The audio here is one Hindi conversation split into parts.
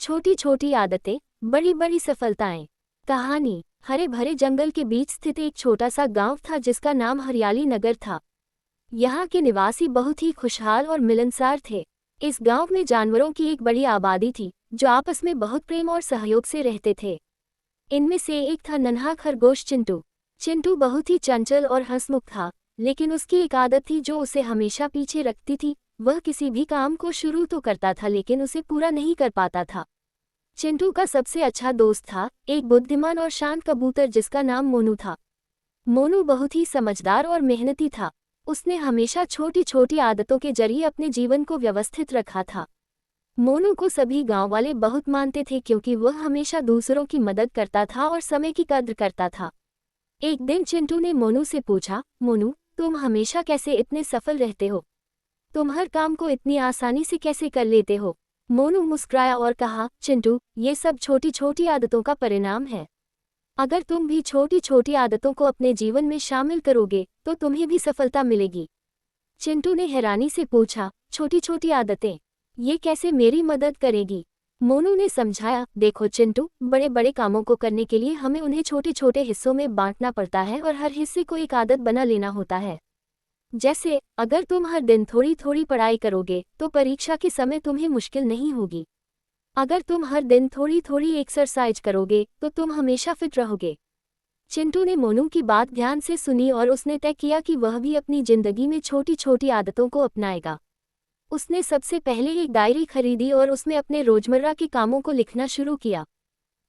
छोटी छोटी आदतें, बड़ी बड़ी सफलताएं। कहानी। हरे भरे जंगल के बीच स्थित एक छोटा सा गांव था जिसका नाम हरियाली नगर था। यहाँ के निवासी बहुत ही खुशहाल और मिलनसार थे। इस गांव में जानवरों की एक बड़ी आबादी थी जो आपस में बहुत प्रेम और सहयोग से रहते थे। इनमें से एक था नन्हा खरगोश चिंटू। चिंटू बहुत ही चंचल और हंसमुख था, लेकिन उसकी एक आदत थी जो उसे हमेशा पीछे रखती थी। वह किसी भी काम को शुरू तो करता था लेकिन उसे पूरा नहीं कर पाता था। चिंटू का सबसे अच्छा दोस्त था एक बुद्धिमान और शांत कबूतर जिसका नाम मोनू था। मोनू बहुत ही समझदार और मेहनती था। उसने हमेशा छोटी छोटी आदतों के जरिए अपने जीवन को व्यवस्थित रखा था। मोनू को सभी गांव वाले बहुत मानते थे क्योंकि वह हमेशा दूसरों की मदद करता था और समय की कद्र करता था। एक दिन चिंटू ने मोनू से पूछा, मोनू, तुम हमेशा कैसे इतने सफल रहते हो? तुम हर काम को इतनी आसानी से कैसे कर लेते हो? मोनू मुस्कुराया और कहा, चिंटू, ये सब छोटी छोटी आदतों का परिणाम है। अगर तुम भी छोटी छोटी आदतों को अपने जीवन में शामिल करोगे तो तुम्हें भी सफलता मिलेगी। चिंटू ने हैरानी से पूछा, छोटी छोटी आदतें, ये कैसे मेरी मदद करेगी? मोनू ने समझाया, देखो चिंटू, बड़े बड़े कामों को करने के लिए हमें उन्हें छोटे छोटे हिस्सों में बांटना पड़ता है और हर हिस्से को एक आदत बना लेना होता है। जैसे अगर तुम हर दिन थोड़ी थोड़ी पढ़ाई करोगे तो परीक्षा के समय तुम्हें मुश्किल नहीं होगी। अगर तुम हर दिन थोड़ी थोड़ी एक्सरसाइज करोगे तो तुम हमेशा फिट रहोगे। चिंटू ने मोनू की बात ध्यान से सुनी और उसने तय किया कि वह भी अपनी जिंदगी में छोटी छोटी आदतों को अपनाएगा। उसने सबसे पहले एक डायरी खरीदी और उसमें अपने रोजमर्रा के कामों को लिखना शुरू किया।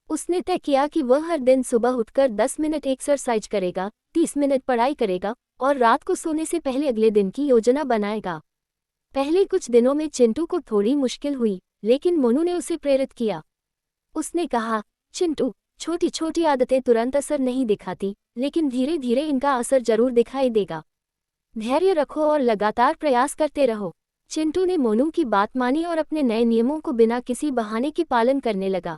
उसने तय किया कि वह हर दिन सुबह उठकर 10 मिनट एक्सरसाइज करेगा, 30 मिनट पढ़ाई करेगा और रात को सोने से पहले अगले दिन की योजना बनाएगा। पहले कुछ दिनों में चिंटू को थोड़ी मुश्किल हुई, लेकिन मोनू ने उसे प्रेरित किया। उसने कहा, चिंटू, छोटी छोटी आदतें तुरंत असर नहीं दिखाती, लेकिन धीरे धीरे इनका असर जरूर दिखाई देगा। धैर्य रखो और लगातार प्रयास करते रहो। चिंटू ने मोनू की बात मानी और अपने नए नियमों को बिना किसी बहाने के पालन करने लगा।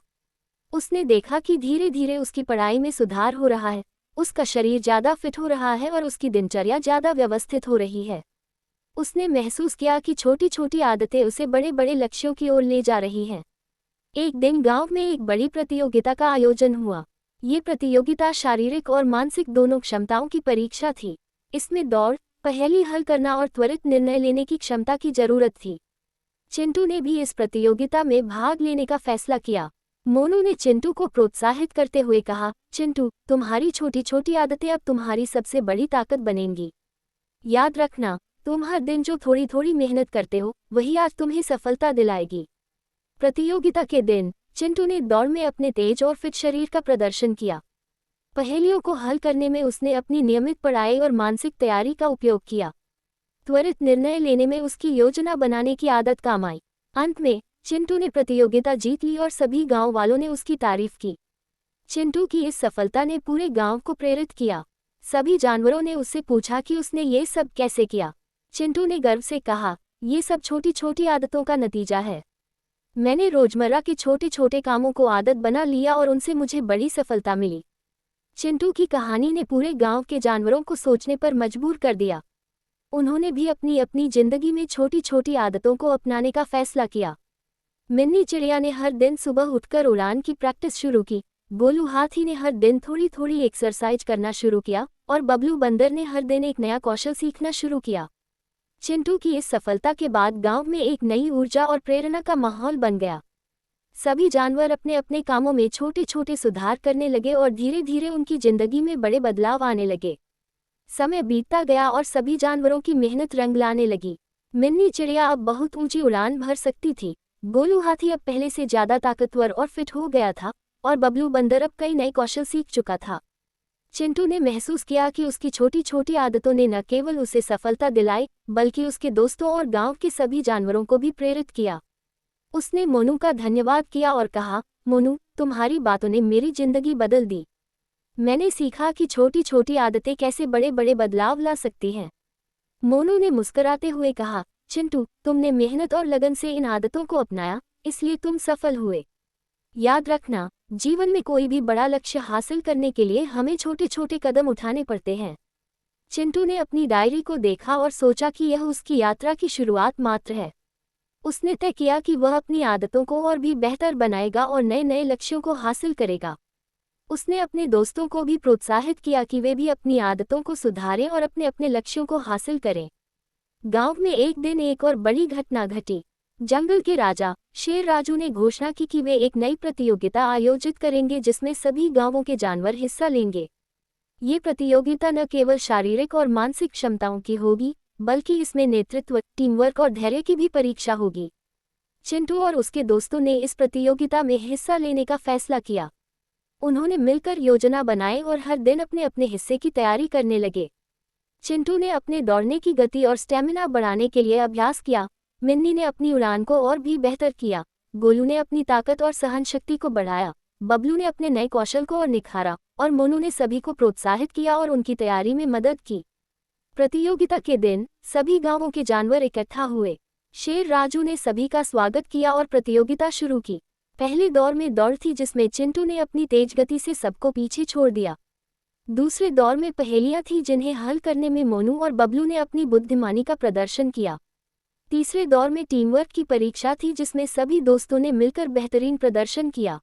उसने देखा कि धीरे धीरे उसकी पढ़ाई में सुधार हो रहा है, उसका शरीर ज़्यादा फिट हो रहा है और उसकी दिनचर्या ज़्यादा व्यवस्थित हो रही है। उसने महसूस किया कि छोटी छोटी आदतें उसे बड़े बड़े लक्ष्यों की ओर ले जा रही हैं। एक दिन गांव में एक बड़ी प्रतियोगिता का आयोजन हुआ। ये प्रतियोगिता शारीरिक और मानसिक दोनों क्षमताओं की परीक्षा थी। इसमें दौड़, पहेली हल करना और त्वरित निर्णय लेने की क्षमता की जरूरत थी। चिंटू ने भी इस प्रतियोगिता में भाग लेने का फैसला किया। मोनू ने चिंटू को प्रोत्साहित करते हुए कहा, चिंटू, तुम्हारी छोटी छोटी आदतें अब तुम्हारी सबसे बड़ी ताकत बनेंगी। याद रखना, तुम हर दिन जो थोड़ी थोड़ी मेहनत करते हो वही आज तुम्हें सफलता दिलाएगी। प्रतियोगिता के दिन चिंटू ने दौड़ में अपने तेज और फिट शरीर का प्रदर्शन किया। पहेलियों को हल करने में उसने अपनी नियमित पढ़ाई और मानसिक तैयारी का उपयोग किया। त्वरित निर्णय लेने में उसकी योजना बनाने की आदत काम आई। अंत में चिंटू ने प्रतियोगिता जीत ली और सभी गांव वालों ने उसकी तारीफ की। चिंटू की इस सफलता ने पूरे गांव को प्रेरित किया। सभी जानवरों ने उससे पूछा कि उसने ये सब कैसे किया। चिंटू ने गर्व से कहा, ये सब छोटी छोटी आदतों का नतीजा है। मैंने रोजमर्रा के छोटे छोटे कामों को आदत बना लिया और उनसे मुझे बड़ी सफलता मिली। चिंटू की कहानी ने पूरे गांव के जानवरों को सोचने पर मजबूर कर दिया। उन्होंने भी अपनी अपनी जिंदगी में छोटी छोटी आदतों को अपनाने का फैसला किया। मिन्नी चिड़िया ने हर दिन सुबह उठकर उड़ान की प्रैक्टिस शुरू की। गोलू हाथी ने हर दिन थोड़ी थोड़ी एक्सरसाइज करना शुरू किया और बबलू बंदर ने हर दिन एक नया कौशल सीखना शुरू किया। चिंटू की इस सफलता के बाद गांव में एक नई ऊर्जा और प्रेरणा का माहौल बन गया। सभी जानवर अपने अपने कामों में छोटे छोटे सुधार करने लगे और धीरे धीरे उनकी जिंदगी में बड़े बदलाव आने लगे। समय बीतता गया और सभी जानवरों की मेहनत रंग लाने लगी। मिन्नी चिड़िया अब बहुत ऊंची उड़ान भर सकती थी। गोलू हाथी अब पहले से ज्यादा ताकतवर और फिट हो गया था और बबलू बंदर अब कई नए कौशल सीख चुका था। चिंटू ने महसूस किया कि उसकी छोटी छोटी आदतों ने न केवल उसे सफलता दिलाई बल्कि उसके दोस्तों और गांव के सभी जानवरों को भी प्रेरित किया। उसने मोनू का धन्यवाद किया और कहा, मोनू, तुम्हारी बातों ने मेरी जिंदगी बदल दी। मैंने सीखा कि छोटी छोटी आदतें कैसे बड़े बड़े बदलाव ला सकती हैं। मोनू ने मुस्कुराते हुए कहा, चिंटू, तुमने मेहनत और लगन से इन आदतों को अपनाया, इसलिए तुम सफल हुए। याद रखना, जीवन में कोई भी बड़ा लक्ष्य हासिल करने के लिए हमें छोटे छोटे कदम उठाने पड़ते हैं। चिंटू ने अपनी डायरी को देखा और सोचा कि यह उसकी यात्रा की शुरुआत मात्र है। उसने तय किया कि वह अपनी आदतों को और भी बेहतर बनाएगा और नए नए लक्ष्यों को हासिल करेगा। उसने अपने दोस्तों को भी प्रोत्साहित किया कि वे भी अपनी आदतों को सुधारें और अपने अपने लक्ष्यों को हासिल करें। गांव में एक दिन एक और बड़ी घटना घटी। जंगल के राजा शेर राजू ने घोषणा की कि वे एक नई प्रतियोगिता आयोजित करेंगे जिसमें सभी गांवों के जानवर हिस्सा लेंगे। ये प्रतियोगिता न केवल शारीरिक और मानसिक क्षमताओं की होगी, बल्कि इसमें नेतृत्व, टीमवर्क और धैर्य की भी परीक्षा होगी। चिंटू और उसके दोस्तों ने इस प्रतियोगिता में हिस्सा लेने का फैसला किया। उन्होंने मिलकर योजना बनाई और हर दिन अपने अपने हिस्से की तैयारी करने लगे। चिंटू ने अपने दौड़ने की गति और स्टेमिना बढ़ाने के लिए अभ्यास किया। मिन्नी ने अपनी उड़ान को और भी बेहतर किया। गोलू ने अपनी ताकत और सहनशक्ति को बढ़ाया। बबलू ने अपने नए कौशल को और निखारा, और मोनू ने सभी को प्रोत्साहित किया और उनकी तैयारी में मदद की। प्रतियोगिता के दिन सभी गांवों के जानवर इकट्ठा हुए। शेर राजू ने सभी का स्वागत किया और प्रतियोगिता शुरू की। पहले दौर में दौड़ थी जिसमें चिंटू ने अपनी तेज गति से सबको पीछे छोड़ दिया। दूसरे दौर में पहेलियां थीं जिन्हें हल करने में मोनू और बबलू ने अपनी बुद्धिमानी का प्रदर्शन किया। तीसरे दौर में टीमवर्क की परीक्षा थी जिसमें सभी दोस्तों ने मिलकर बेहतरीन प्रदर्शन किया।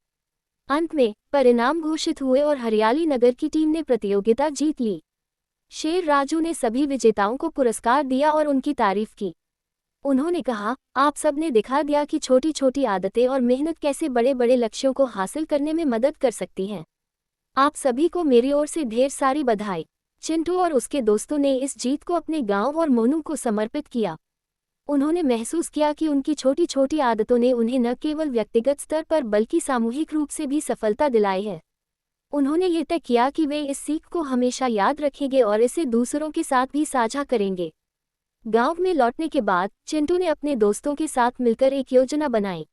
अंत में परिणाम घोषित हुए और हरियाली नगर की टीम ने प्रतियोगिता जीत ली। शेर राजू ने सभी विजेताओं को पुरस्कार दिया और उनकी तारीफ की। उन्होंने कहा, आप सब ने दिखा दिया कि छोटी छोटी आदतें और मेहनत कैसे बड़े बड़े लक्ष्यों को हासिल करने में मदद कर सकती हैं। आप सभी को मेरी ओर से ढेर सारी बधाई। चिंटू और उसके दोस्तों ने इस जीत को अपने गांव और मोनू को समर्पित किया। उन्होंने महसूस किया कि उनकी छोटी छोटी आदतों ने उन्हें न केवल व्यक्तिगत स्तर पर बल्कि सामूहिक रूप से भी सफलता दिलाई है। उन्होंने ये तय किया कि वे इस सीख को हमेशा याद रखेंगे और इसे दूसरों के साथ भी साझा करेंगे। गांव में लौटने के बाद चिंटू ने अपने दोस्तों के साथ मिलकर एक योजना बनाई।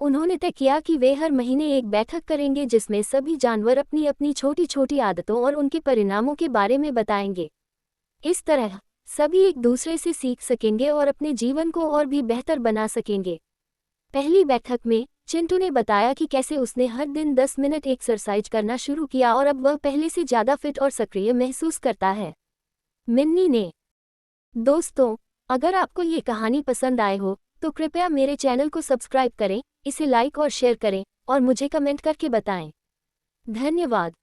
उन्होंने तय किया कि वे हर महीने एक बैठक करेंगे जिसमें सभी जानवर अपनी अपनी छोटी छोटी आदतों और उनके परिणामों के बारे में बताएंगे। इस तरह सभी एक दूसरे से सीख सकेंगे और अपने जीवन को और भी बेहतर बना सकेंगे। पहली बैठक में चिंटू ने बताया कि कैसे उसने हर दिन 10 मिनट एक्सरसाइज करना शुरू किया और अब वह पहले से ज़्यादा फिट और सक्रिय महसूस करता है। मिन्नी ने, दोस्तों, अगर आपको ये कहानी पसंद आए हो तो कृपया मेरे चैनल को सब्सक्राइब करें, इसे लाइक और शेयर करें और मुझे कमेंट करके बताएं। धन्यवाद।